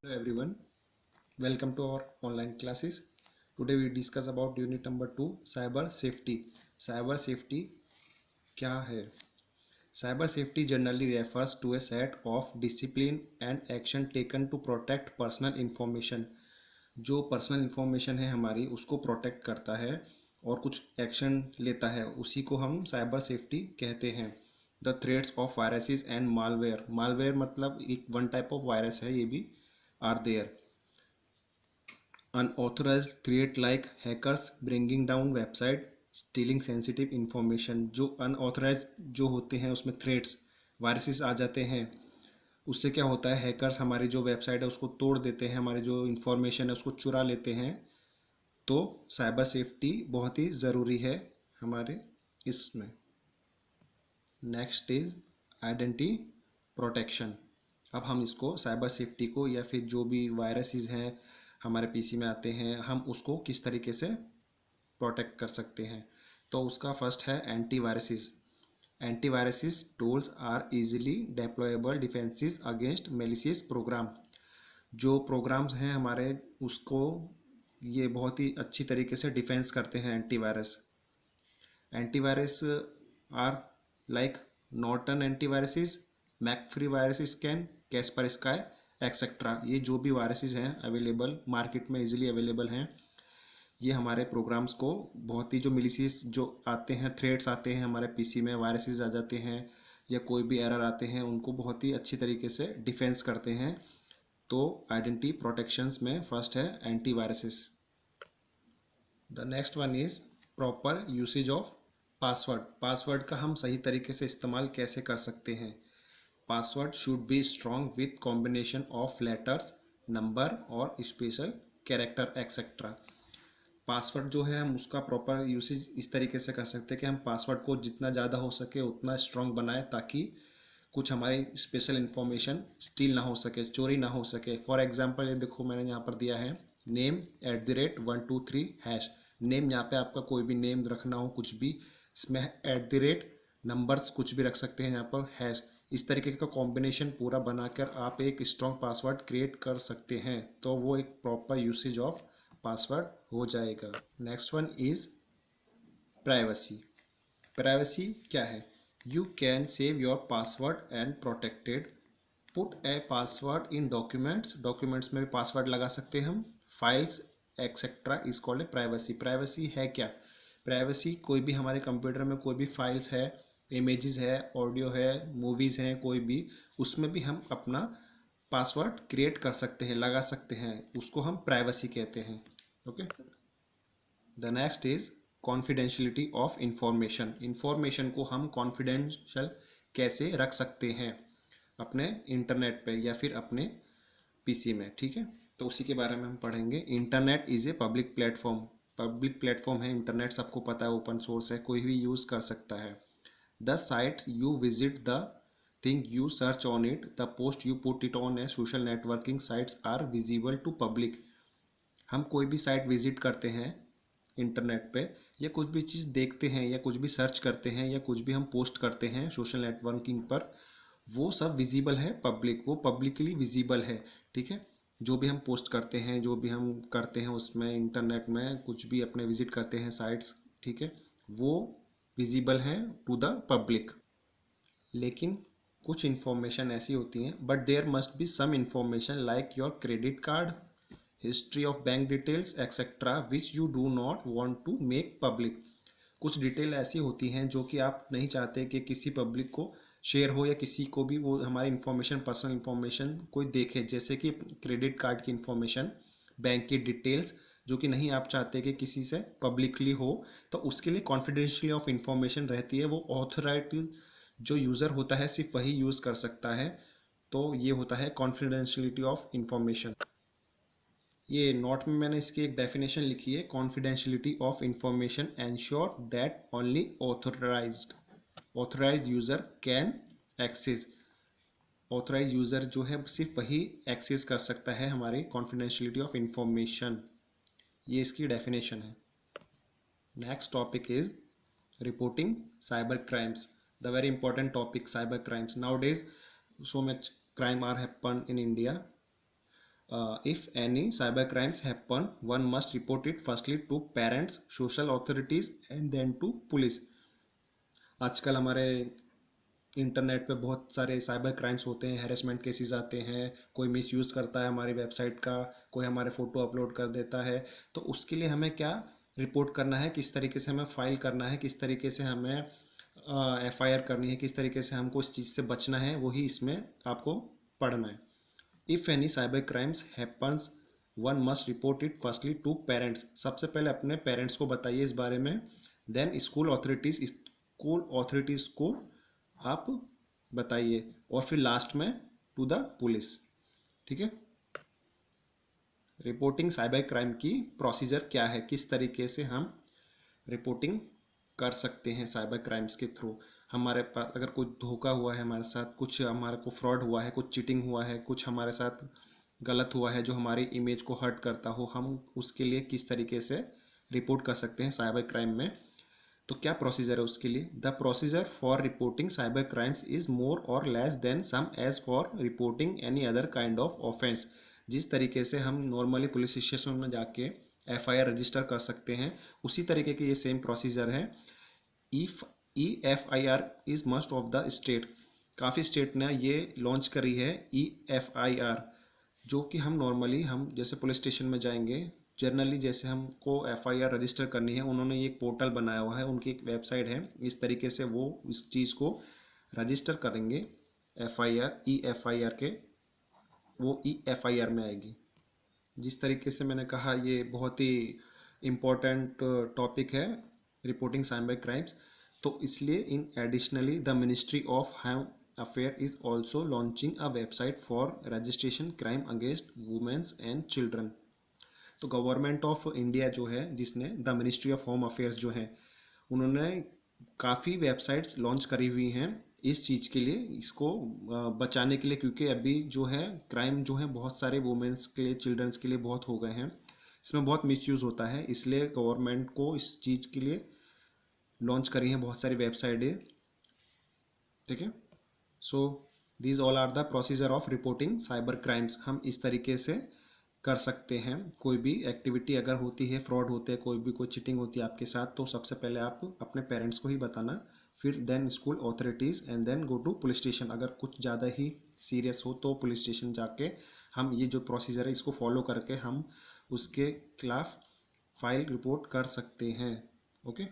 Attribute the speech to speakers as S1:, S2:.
S1: Hello everyone, welcome to our online classes. Today we discuss about unit number 2 cyber safety. Cyber safety क्या है? Cyber safety generally refers to a set of discipline and action taken to protect personal information. जो personal information है हमारी उसको protect करता है और कुछ एक्शन लेता है, उसी को हम साइबर सेफ्टी कहते हैं. The threats of viruses and malware. Malware मतलब एक वन टाइप ऑफ वायरस है, ये भी are there. Unauthorized threat like hackers bringing down website, stealing sensitive information. जो अनऑथराइज जो होते हैं उसमें थ्रेट्स वायरसेस आ जाते हैं. उससे क्या होता है, हैकर्स हमारी जो वेबसाइट है उसको तोड़ देते हैं, हमारी जो इंफॉर्मेशन है उसको चुरा लेते हैं. तो साइबर सेफ्टी बहुत ही ज़रूरी है हमारे इसमें. Next is identity protection. अब हम इसको साइबर सेफ्टी को या फिर जो भी वायरसेस हैं हमारे पीसी में आते हैं, हम उसको किस तरीके से प्रोटेक्ट कर सकते हैं. तो उसका फर्स्ट है antiviruses. Antiviruses tools are easily deployable defences against malicious program. जो प्रोग्राम्स हैं हमारे उसको ये बहुत ही अच्छी तरीके से डिफेंस करते हैं antivirus. Antivirus are like Norton antiviruses, McAfee virus scan, Kaspersky etcetera. ये जो भी वायरसेस हैं अवेलेबल मार्केट में इजीली अवेलेबल हैं, ये हमारे प्रोग्राम्स को बहुत ही जो मिलिशियस जो आते हैं, थ्रेड्स आते हैं हमारे पीसी में, वायरसेस आ जाते हैं या कोई भी एरर आते हैं, उनको बहुत ही अच्छी तरीके से डिफेंस करते हैं. तो आइडेंटिटी प्रोटेक्शंस में फर्स्ट है antiviruses. The next one is proper usage of password. Password का हम सही तरीके से इस्तेमाल कैसे कर सकते हैं. Password should be strong with combination of letters, number और स्पेशल कैरेक्टर एक्सेट्रा. पासवर्ड जो है हम उसका प्रॉपर यूसेज इस तरीके से कर सकते हैं कि हम पासवर्ड को जितना ज़्यादा हो सके उतना स्ट्रॉन्ग बनाए, ताकि कुछ हमारी स्पेशल इन्फॉर्मेशन स्टील ना हो सके, चोरी ना हो सके. फॉर एग्जांपल ये देखो मैंने यहाँ पर दिया है नेम @123#. नेम यहाँ पे आपका कोई भी नेम रखना हो कुछ भी, इसमें नंबर्स कुछ भी रख सकते हैं यहाँ पर हैश. इस तरीके का कॉम्बिनेशन पूरा बनाकर आप एक स्ट्रॉन्ग पासवर्ड क्रिएट कर सकते हैं, तो वो एक प्रॉपर यूसेज ऑफ पासवर्ड हो जाएगा. Next one is privacy. Privacy क्या है? You can save your password and protected. Put a password in documents. Documents में भी पासवर्ड लगा सकते हैं हम. Files etcetera is called a privacy. Privacy है क्या? प्राइवेसी कोई भी हमारे कंप्यूटर में कोई भी फाइल्स है, इमेजेस है, ऑडियो है, मूवीज़ हैं, कोई भी उसमें भी हम अपना पासवर्ड क्रिएट कर सकते हैं, लगा सकते हैं, उसको हम प्राइवेसी कहते हैं. Okay. The next is confidentiality of information. Information को हम कॉन्फिडेंशियल कैसे रख सकते हैं अपने इंटरनेट पे या फिर अपने पीसी में. ठीक है, तो उसी के बारे में हम पढ़ेंगे. Internet is a public platform. Public platform है इंटरनेट, सबको पता है, ओपन सोर्स है, कोई भी यूज़ कर सकता है. The sites you visit, the thing you search on it, the post you put it on a social networking sites are visible to public. हम कोई भी साइट विजिट करते हैं इंटरनेट पे, या कुछ भी चीज़ देखते हैं या कुछ भी सर्च करते हैं या कुछ भी हम पोस्ट करते हैं सोशल नेटवर्किंग पर, वो सब विजिबल है पब्लिक, वो पब्लिकली विजिबल है. ठीक है, जो भी हम पोस्ट करते हैं, जो भी हम करते हैं उसमें इंटरनेट में, कुछ भी अपने विजिट करते हैं साइट्स, ठीक है, वो विजिबल है टू द पब्लिक. लेकिन कुछ इन्फॉर्मेशन ऐसी होती हैं, but there must be some information like your credit card, history of bank details etcetera which you do not want to make public. कुछ डिटेल ऐसी होती हैं जो कि आप नहीं चाहते कि किसी पब्लिक को शेयर हो या किसी को भी वो हमारी इन्फॉर्मेशन, पर्सनल इन्फॉर्मेशन कोई देखे, जैसे कि क्रेडिट कार्ड की इन्फॉर्मेशन, बैंक की डिटेल्स, जो कि नहीं आप चाहते कि किसी से पब्लिकली हो. तो उसके लिए कॉन्फिडेंशियली ऑफ इन्फॉर्मेशन रहती है, वो ऑथराइज जो यूज़र होता है सिर्फ वही यूज़ कर सकता है. तो ये होता है कॉन्फिडेंशियलिटी ऑफ इंफॉर्मेशन. ये नोट में मैंने इसकी एक डेफिनेशन लिखी है. Confidentiality of information ensure that only authorised user can access. Authorise user जो है सिर्फ वही एक्सेस कर सकता है हमारी कॉन्फिडेंशियलिटी ऑफ इंफॉर्मेशन. ये इसकी डेफिनेशन है. Next topic is reporting cyber crimes. The very important topic cyber crimes. Now days so much crime are happen in India. if any cyber crimes happen, one must report it firstly to parents, social authorities and then to police. आजकल हमारे internet पे बहुत सारे cyber crimes होते हैं, harassment cases आते हैं, कोई मिसयूज़ करता है हमारी वेबसाइट का, कोई हमारे फ़ोटो अपलोड कर देता है। तो उसके लिए हमें क्या रिपोर्ट करना है, किस तरीके से हमें फाइल करना है, किस तरीके से हमें एफआईआर करनी है, किस तरीके से हमको इस चीज़ से बचना है, वही इसमें आपको पढ़ना है। If any cyber crimes happens one must report it firstly to parents. सबसे पहले अपने पेरेंट्स को बताइए इस बारे में। देन स्कूल ऑथोरिटीज़ को आप बताइए, और फिर लास्ट में टू द पुलिस। ठीक है। रिपोर्टिंग साइबर क्राइम की प्रोसीजर क्या है, किस तरीके से हम रिपोर्टिंग कर सकते हैं साइबर क्राइम्स के थ्रू। हमारे पास अगर कुछ धोखा हुआ है हमारे साथ, कुछ हमारे को फ्रॉड हुआ है, कुछ चीटिंग हुआ है, कुछ हमारे साथ गलत हुआ है जो हमारी इमेज को हर्ट करता हो, हम उसके लिए किस तरीके से रिपोर्ट कर सकते हैं साइबर क्राइम में। तो क्या प्रोसीजर है उसके लिए? The procedure for reporting cyber crimes is more or less than same as for reporting any other kind of offence. जिस तरीके से हम नॉर्मली पुलिस स्टेशन में जाके एफआईआर रजिस्टर कर सकते हैं, उसी तरीके की ये सेम प्रोसीजर है। If EFIR is must of the state. काफ़ी स्टेट ने ये लॉन्च करी है EFIR, जो कि हम नॉर्मली हम जैसे पुलिस स्टेशन में जाएंगे, जनरली जैसे हमको एफआईआर रजिस्टर करनी है, उन्होंने एक पोर्टल बनाया हुआ है, उनकी एक वेबसाइट है, इस तरीके से वो इस चीज़ को रजिस्टर करेंगे एफआईआर EFIR के, वो EFIR में आएगी। जिस तरीके से मैंने कहा ये बहुत ही इम्पोर्टेंट टॉपिक है रिपोर्टिंग साइबर क्राइम्स, तो इसलिए in additionally the ministry of home affair is also launching a website for registration crime against womens and children. तो गवर्नमेंट ऑफ इंडिया जो है, जिसने the ministry of home affairs जो है, उन्होंने काफ़ी वेबसाइट्स लॉन्च करी हुई हैं इस चीज़ के लिए, इसको बचाने के लिए, क्योंकि अभी जो है क्राइम जो है बहुत सारे वुमेन्स के लिए, चिल्ड्रंस के लिए बहुत हो गए हैं, इसमें बहुत मिसयूज़ होता है, इसलिए गवर्नमेंट को इस चीज़ के लिए लॉन्च करी हैं बहुत सारी वेबसाइटें। ठीक है। So these all are the procedure of reporting cyber crimes. हम इस तरीके से कर सकते हैं। कोई भी एक्टिविटी अगर होती है, फ्रॉड होते हैं, कोई चीटिंग होती है आपके साथ, तो सबसे पहले आप अपने पेरेंट्स को ही बताना, फिर then school authorities and then go to police station. अगर कुछ ज़्यादा ही सीरियस हो तो पुलिस स्टेशन जाके हम ये जो प्रोसीजर है इसको फॉलो करके हम उसके खिलाफ फाइल रिपोर्ट कर सकते हैं। ओके।